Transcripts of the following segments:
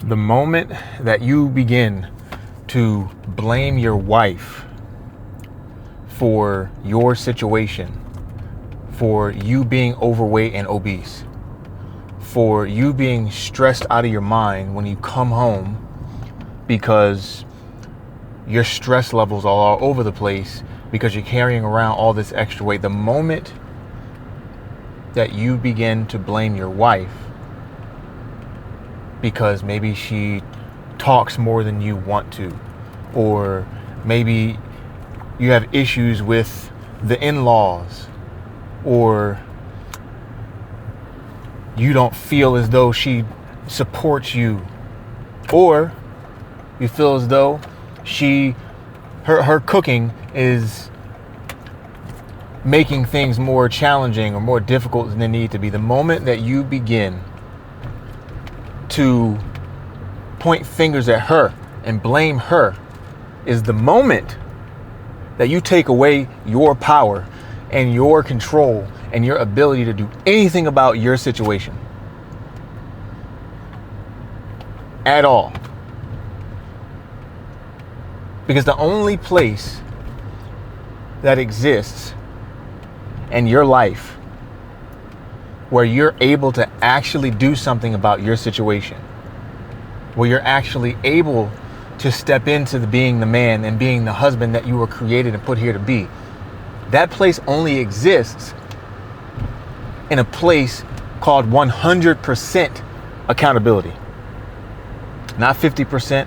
The moment that you begin to blame your wife for your situation, for you being overweight and obese, for you being stressed out of your mind when you come home because your stress levels are all over the place because you're carrying around all this extra weight. The moment that you begin to blame your wife because maybe she talks more than you want to, or maybe you have issues with the in-laws, or you don't feel as though she supports you, or you feel as though her cooking is making things more challenging or more difficult than they need to be. The moment that you begin to point fingers at her and blame her is the moment that you take away your power and your control and your ability to do anything about your situation at all. Because the only place that exists in your life where you're able to actually do something about your situation, where you're actually able to step into being the man and being the husband that you were created and put here to be, that place only exists in a place called 100% accountability. Not 50%,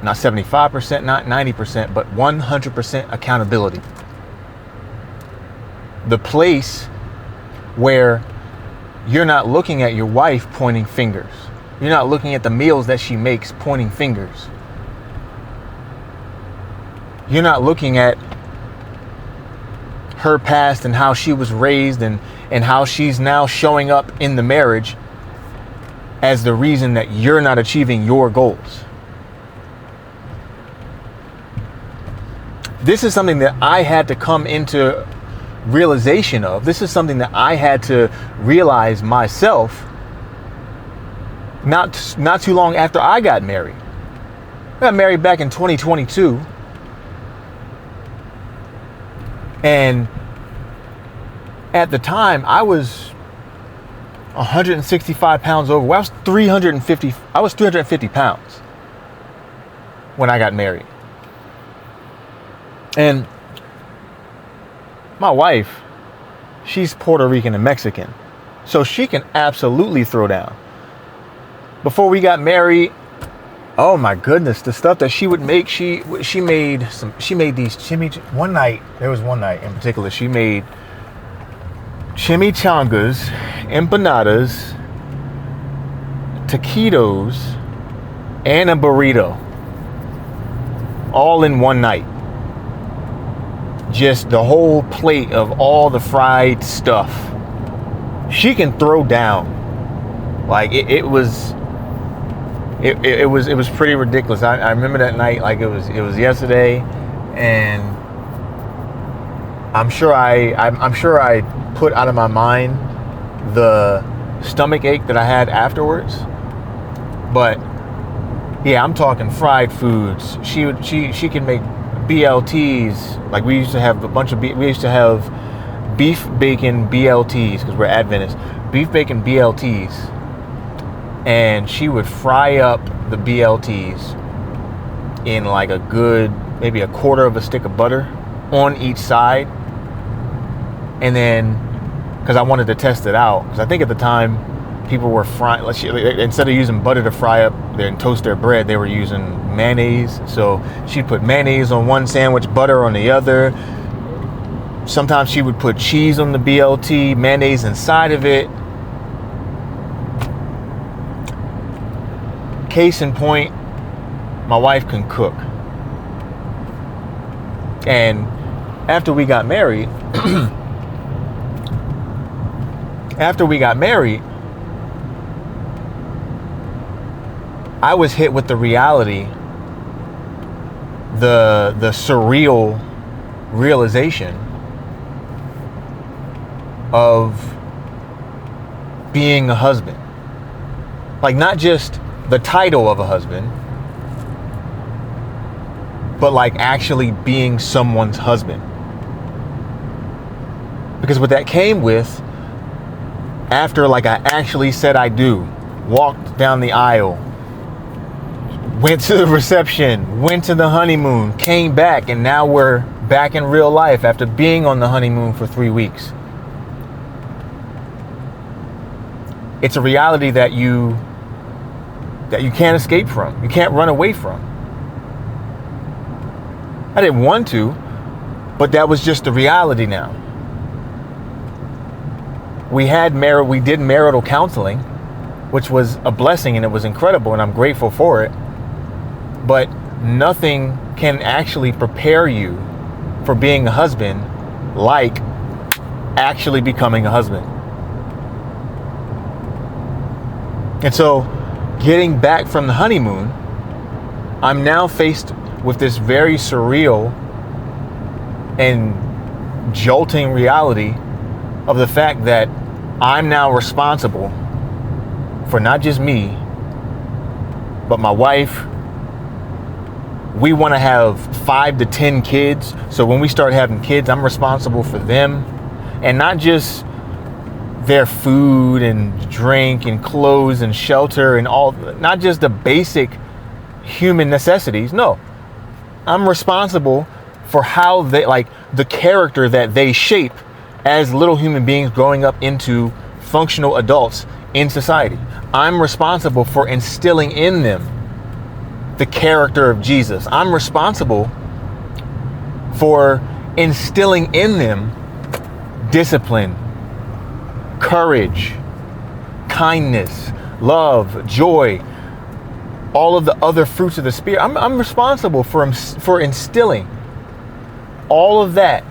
not 75%, not 90%, but 100% accountability. The place where you're not looking at your wife pointing fingers. You're not looking at the meals that she makes pointing fingers. You're not looking at her past and how she was raised and how she's now showing up in the marriage as the reason that you're not achieving your goals. This is something that I had to come into realization of. This is something that I had to realize myself not too long after I got married. I got married back in 2022. And at the time, I was 165 pounds over. I was 350 pounds when I got married. And my wife, she's Puerto Rican and Mexican, so she can absolutely throw down. Before we got married, oh my goodness, the stuff that she would make, she made these one night in particular, she made chimichangas, empanadas, taquitos, and a burrito, all in one night. Just the whole plate of all the fried stuff. She can throw down. Like it was pretty ridiculous. I remember that night like it was yesterday, and I'm sure I put out of my mind the stomach ache that I had afterwards. But yeah, I'm talking fried foods. She can make BLTs. Like we used to have beef bacon BLTs because we're Adventists. Beef bacon BLTs, and she would fry up the BLTs in like a good, maybe a quarter of a stick of butter on each side. And then, because I wanted to test it out, because I think at the time people were frying, instead of using butter to fry up and toast their bread, they were using mayonnaise. So she'd put mayonnaise on one sandwich, butter on the other. Sometimes she would put cheese on the BLT, mayonnaise inside of it. Case in point, my wife can cook. And after we got married, I was hit with the reality, the surreal realization of being a husband. Like not just the title of a husband, but like actually being someone's husband. Because what that came with, after like I actually said I do, walked down the aisle, went to the reception, went to the honeymoon, came back, and now we're back in real life after being on the honeymoon for 3 weeks. It's a reality that you can't escape from. You can't run away from. I didn't want to, but that was just the reality now. We did marital counseling, which was a blessing, and it was incredible, and I'm grateful for it. But nothing can actually prepare you for being a husband like actually becoming a husband. And so, getting back from the honeymoon, I'm now faced with this very surreal and jolting reality of the fact that I'm now responsible for not just me, but my wife. We want to have 5 to 10 kids. So when we start having kids, I'm responsible for them, and not just their food and drink and clothes and shelter and all, not just the basic human necessities. No, I'm responsible for how they, like, the character that they shape as little human beings growing up into functional adults in society. I'm responsible for instilling in them the character of Jesus. I'm responsible for instilling in them discipline, courage, kindness, love, joy, all of the other fruits of the Spirit. I'm responsible for instilling all of that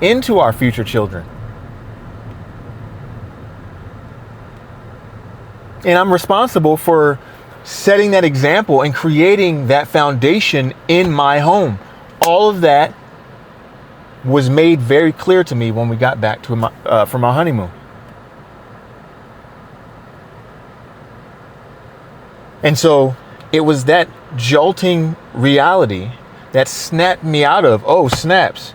into our future children. And I'm responsible for setting that example and creating that foundation in my home. All of that was made very clear to me when we got back to from our honeymoon. And so it was that jolting reality that snapped me out of, oh snaps.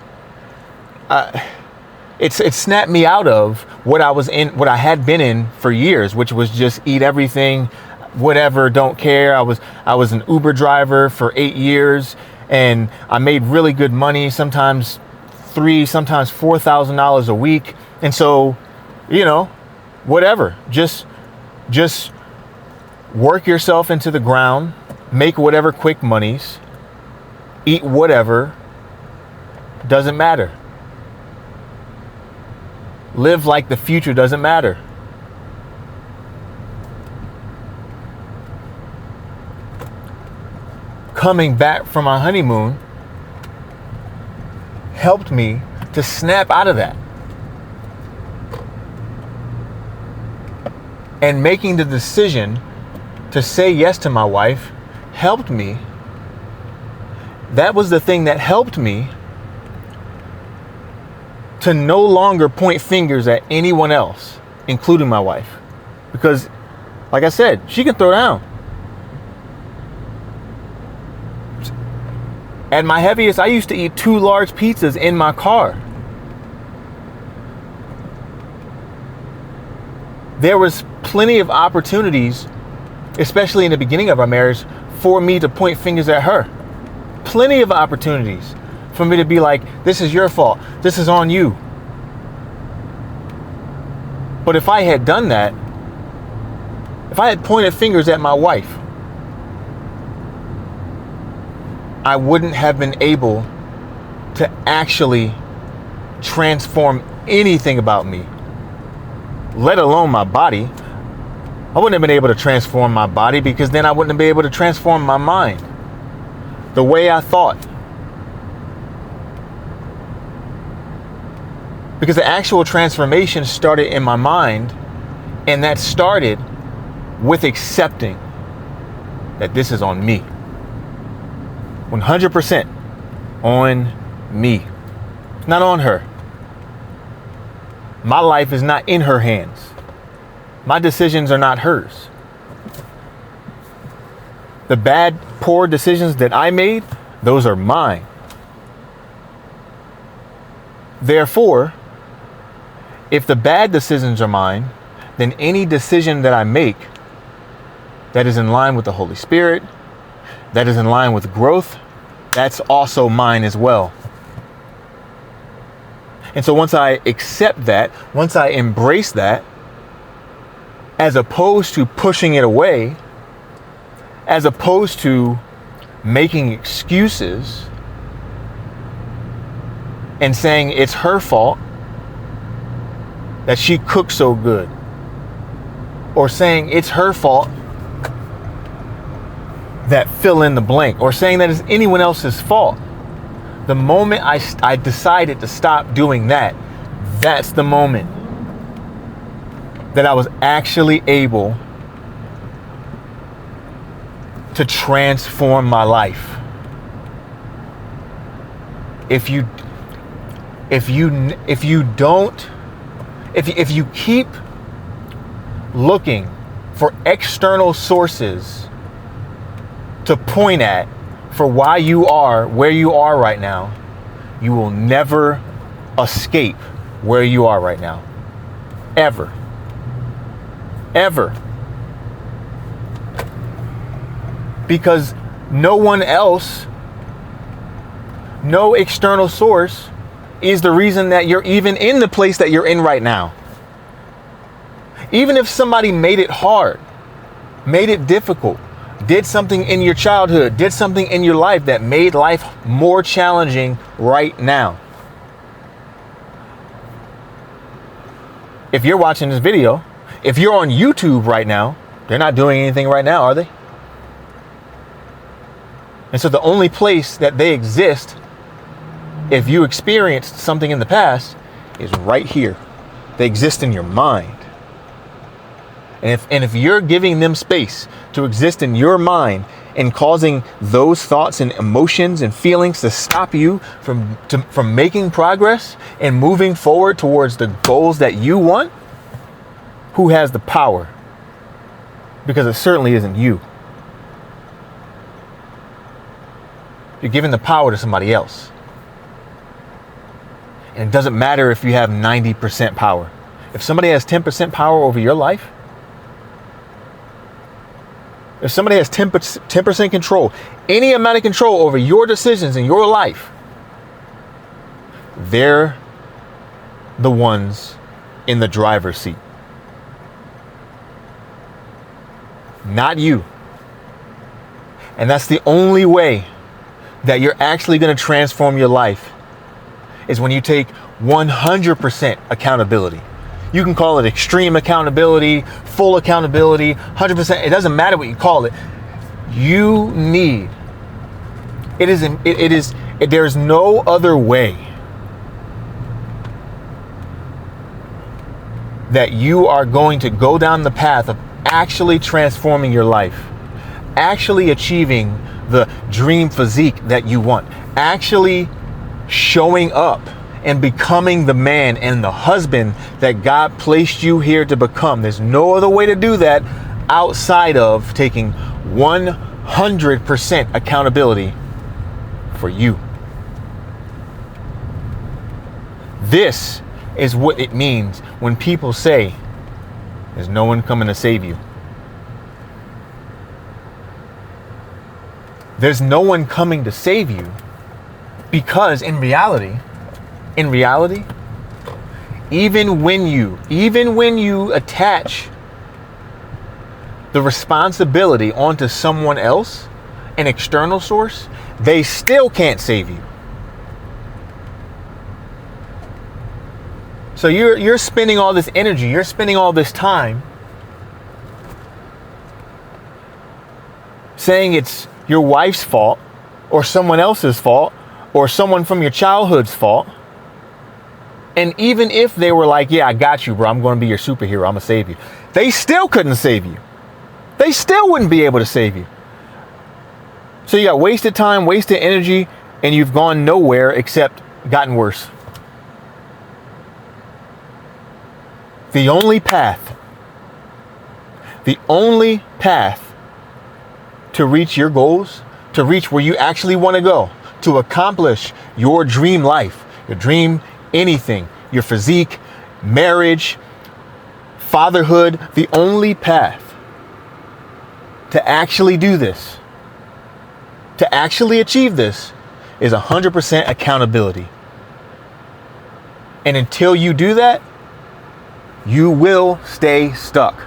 It snapped me out of what I had been in for years, which was just eat everything, whatever, don't care. I was an Uber driver for 8 years, and I made really good money, sometimes $3,000, sometimes $4,000 a week. And so, whatever, just work yourself into the ground, make whatever quick monies, eat whatever, doesn't matter. Live like the future doesn't matter. Coming back from our honeymoon helped me to snap out of that. And making the decision to say yes to my wife helped me. That was the thing that helped me to no longer point fingers at anyone else, including my wife. Because, like I said, she can throw down. At my heaviest, I used to eat 2 large pizzas in my car. There was plenty of opportunities, especially in the beginning of our marriage, for me to point fingers at her. Plenty of opportunities for me to be like, this is your fault, this is on you. But if I had done that, if I had pointed fingers at my wife, I wouldn't have been able to actually transform anything about me, let alone my body. I wouldn't have been able to transform my body, because then I wouldn't have been able to transform my mind, the way I thought. Because the actual transformation started in my mind, and that started with accepting that this is on me. 100% on me. It's not on her. My life is not in her hands. My decisions are not hers. The bad, poor decisions that I made, those are mine. Therefore, if the bad decisions are mine, then any decision that I make that is in line with the Holy Spirit, that is in line with growth, that's also mine as well. And so once I accept that, once I embrace that, as opposed to pushing it away, as opposed to making excuses and saying it's her fault that she cooks so good, or saying it's her fault that fill in the blank, or saying that it's anyone else's fault. The moment I decided to stop doing that, that's the moment that I was actually able to transform my life. If you keep looking for external sources to point at for why you are where you are right now, you will never escape where you are right now. Ever. Ever. Because no one else, no external source is the reason that you're even in the place that you're in right now. Even if somebody made it hard, made it difficult, did something in your childhood, did something in your life that made life more challenging right now. If you're watching this video, if you're on YouTube right now, they're not doing anything right now, are they? And so the only place that they exist, if you experienced something in the past, is right here. They exist in your mind. And if you're giving them space to exist in your mind and causing those thoughts and emotions and feelings to stop you from making progress and moving forward towards the goals that you want, who has the power? Because it certainly isn't you. You're giving the power to somebody else. And it doesn't matter if you have 90% power. If somebody has 10% power over your life, if somebody has 10% control, any amount of control over your decisions in your life, they're the ones in the driver's seat. Not you. And that's the only way that you're actually going to transform your life, is when you take 100% accountability. You can call it extreme accountability, full accountability, 100%. It doesn't matter what you call it. You need, there's no other way that you are going to go down the path of actually transforming your life, actually achieving the dream physique that you want, actually showing up and becoming the man and the husband that God placed you here to become. There's no other way to do that outside of taking 100% accountability for you. This is what it means when people say there's no one coming to save you. There's no one coming to save you because in reality, even when you attach the responsibility onto someone else, an external source, they still can't save you. So you're spending all this energy, you're spending all this time saying it's your wife's fault or someone else's fault or someone from your childhood's fault. And even if they were like, yeah, I got you, bro, I'm going to be your superhero, I'm going to save you, they still couldn't save you. They still wouldn't be able to save you. So you got wasted time, wasted energy, and you've gone nowhere except gotten worse. The only path to reach your goals, to reach where you actually want to go, to accomplish your dream life, your dream anything, your physique, marriage, fatherhood, the only path to actually do this, to actually achieve this, is 100% accountability. And until you do that, you will stay stuck.